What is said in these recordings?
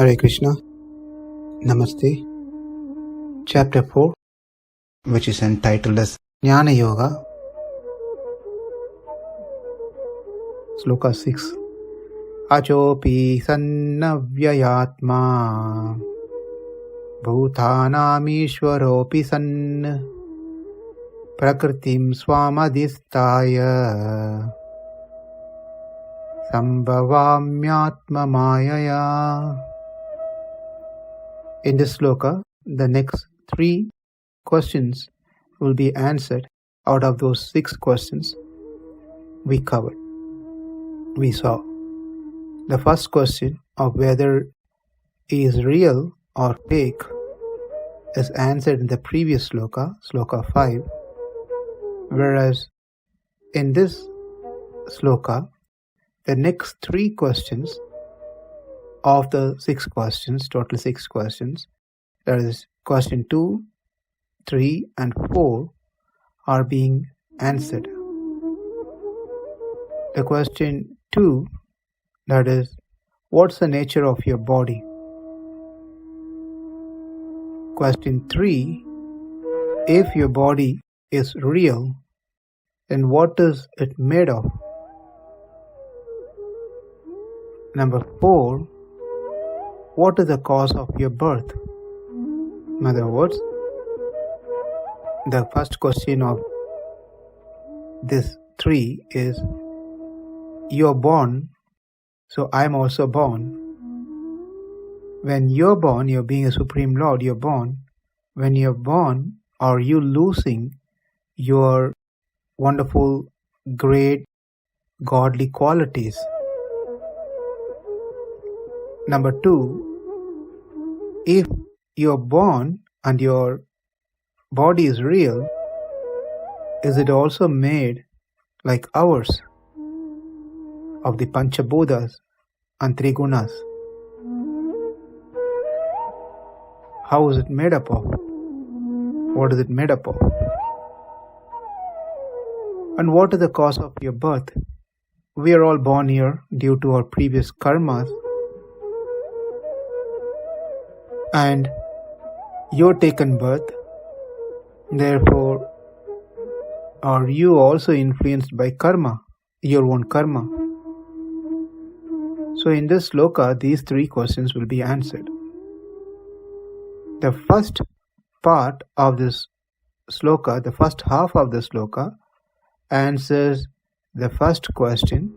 Hare Krishna, Namaste. Chapter 4, which is entitled as Jnana Yoga. Sloka 6. Achopi sann avyayātmā bhūtānām īśvaropi sann prakṛtiṁ svām adhiṣṭhāya sambhavāmy ātma-māyayā. In this sloka, the next 3 questions will be answered out of those 6 questions we covered. We saw the first question of whether he is real or fake is answered in the previous sloka, sloka 5, whereas in this sloka, the next 3 questions of the 6 questions, total 6 questions, that is question 2, 3 and 4 are being answered. The question 2, that is, what's the nature of your body? Question 3, if your body is real, then what is it made of? Number 4, what is the cause of your birth? In other words, the first question of this 3 is, you're born, so I'm also born. When you're born, you're being a Supreme Lord, you're born. When you're born, are you losing your wonderful, great, godly qualities? Number 2, if you're born and your body is real, is it also made like ours of the Panchabhutas and Trigunas? How is it made up of? What is it made up of? And what is the cause of your birth? We are all born here due to our previous karmas, and you're taken birth. Therefore, are you also influenced by karma, your own karma? So in this sloka, these 3 questions will be answered. The first part of this sloka, the first half of the sloka, answers the first question.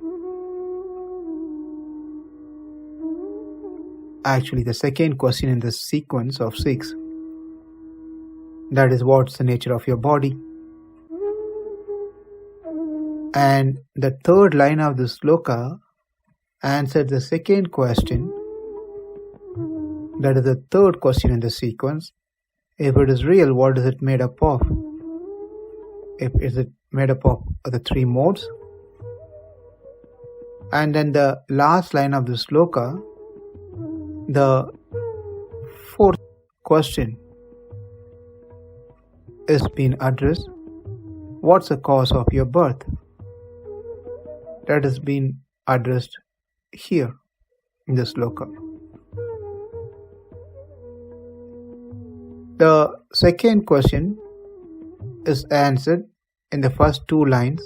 Actually, the second question in this sequence of 6, that is, what's the nature of your body? And the third line of the sloka answered the second question, that is the third question in the sequence. If it is real, what is it made up of? Is it made up of the 3 modes? And then the last line of the sloka, the 4th question, is being addressed. What's the cause of your birth? That has been addressed here in this sloka. The second question is answered in the first 2 lines.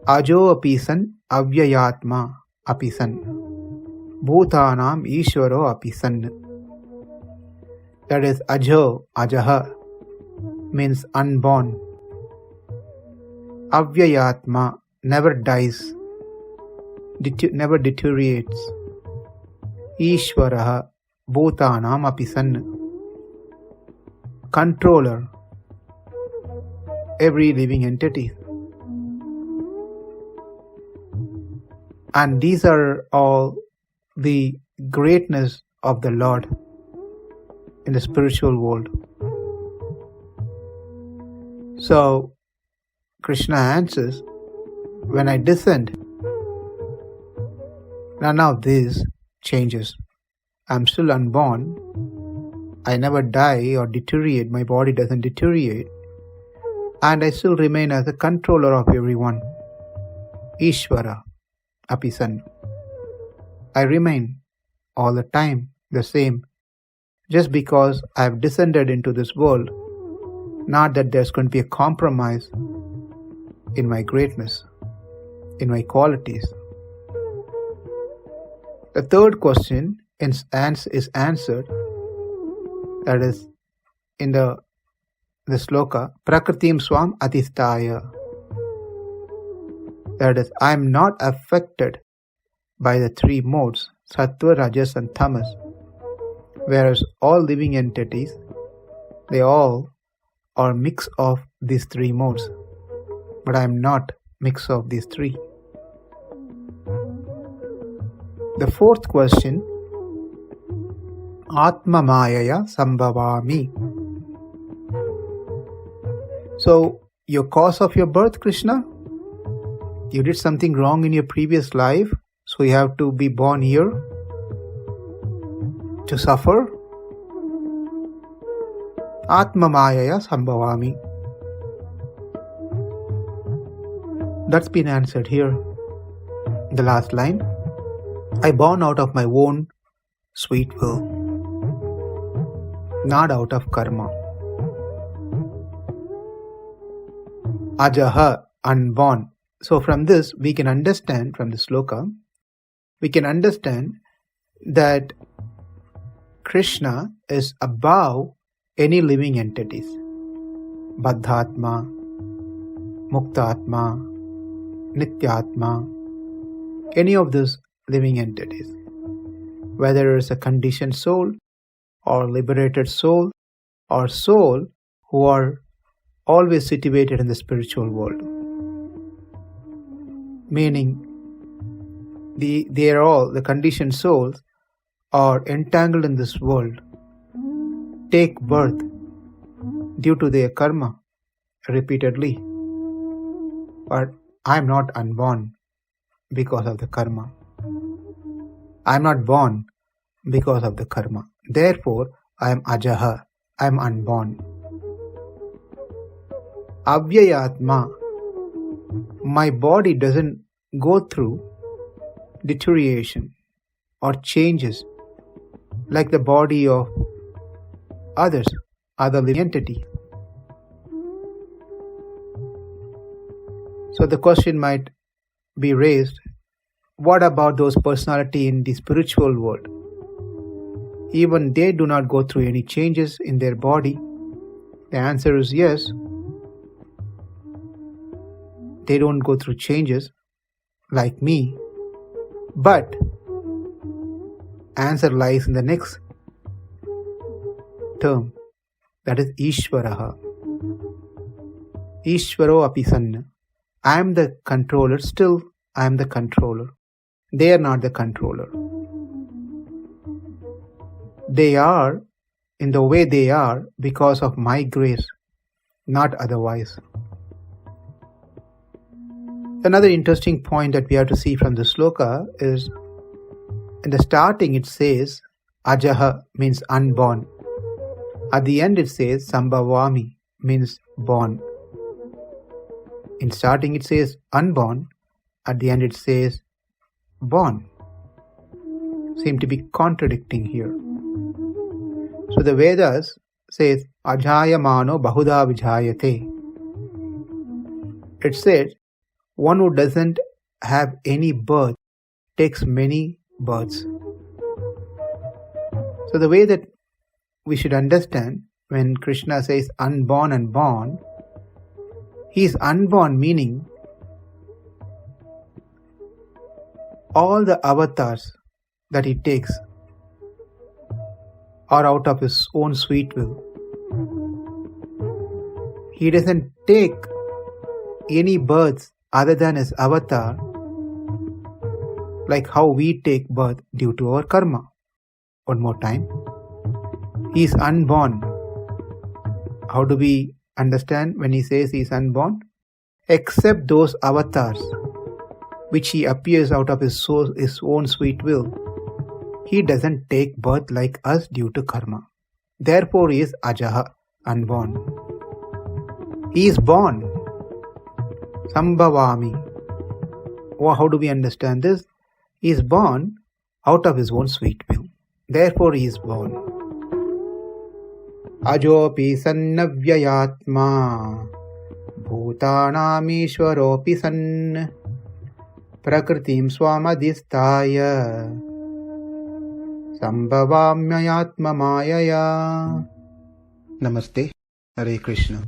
Ajo api sann avyayātmā api sann bhūtānām īśvaro api sann. That is, ajo, ajaha, means unborn. Avyayātmā, never dies, never deteriorates. īśvaro, bhūtānām api sann, controller, every living entity. And these are all the greatness of the Lord in the spiritual world. So, Krishna answers, when I descend, none of this changes. I'm still unborn. I never die or deteriorate. My body doesn't deteriorate. And I still remain as the controller of everyone. īśvaro api sann. I remain all the time the same. Just because I have descended into this world, not that there's going to be a compromise in my greatness, in my qualities. The third question is answered, that is in the Sloka, prakṛtiṁ svām adhiṣṭhāya. That is, I am not affected by the three modes, sattva, rajas and tamas, whereas all living entities, they all are mix of these three modes, but I am not mix of these three. The fourth question, ātma-māyayā sambhavāmy. So, your cause of your birth, Krishna? You did something wrong in your previous life, so you have to be born here to suffer? ātma-māyayā sambhavāmy. That's been answered here. The last line, I born out of my own sweet will, not out of karma. Ajaha, unborn. So from this we can understand, from the sloka, we can understand that Krishna is above any living entities. Baddhātma, muktātma, nityātma, any of those living entities. Whether it's a conditioned soul or liberated soul or soul who are always situated in the spiritual world. Meaning, they are all, the conditioned souls are entangled in this world, take birth due to their karma repeatedly. But I am not unborn because of the karma. I am not born because of the karma. Therefore, I am ajaha, I am unborn. Avyayātmā, my body doesn't go through deterioration or changes like the body of others, other living entity. So the question might be raised, what about those personality in the spiritual world? Even they do not go through any changes in their body. The answer is yes. They don't go through changes like me. But answer lies in the next term, that is īśvaro. Īśvaro api sann. I am the controller, still I am the controller. They are not the controller. They are in the way they are because of my grace, not otherwise. Another interesting point that we have to see from the sloka is, in the starting it says ajaha, means unborn. At the end it says sambhavāmy, means born. In starting it says unborn, at the end it says born. Seem to be contradicting here. So the Vedas says ajāyamāno bahudha vijāyate. It says one who doesn't have any birth takes many births. So the way that we should understand when Krishna says unborn and born, he is unborn meaning all the avatars that he takes are out of his own sweet will. He doesn't take any births other than his avatar, like how we take birth due to our karma. One more time. He is unborn. How do we understand when he says he is unborn? Except those avatars which he appears out of his own sweet will. He doesn't take birth like us due to karma. Therefore he is ajaha, unborn. He is born. Sambhavāmy. How do we understand this? He is born out of his own sweet will. Therefore he is born. Ajopi sann avyayātmā, bhūtānām īśvaropi sann, prakṛtiṁ svām adhiṣṭhāya, sambhavāmy ātma-māyayā. Namaste. Hare Krishna.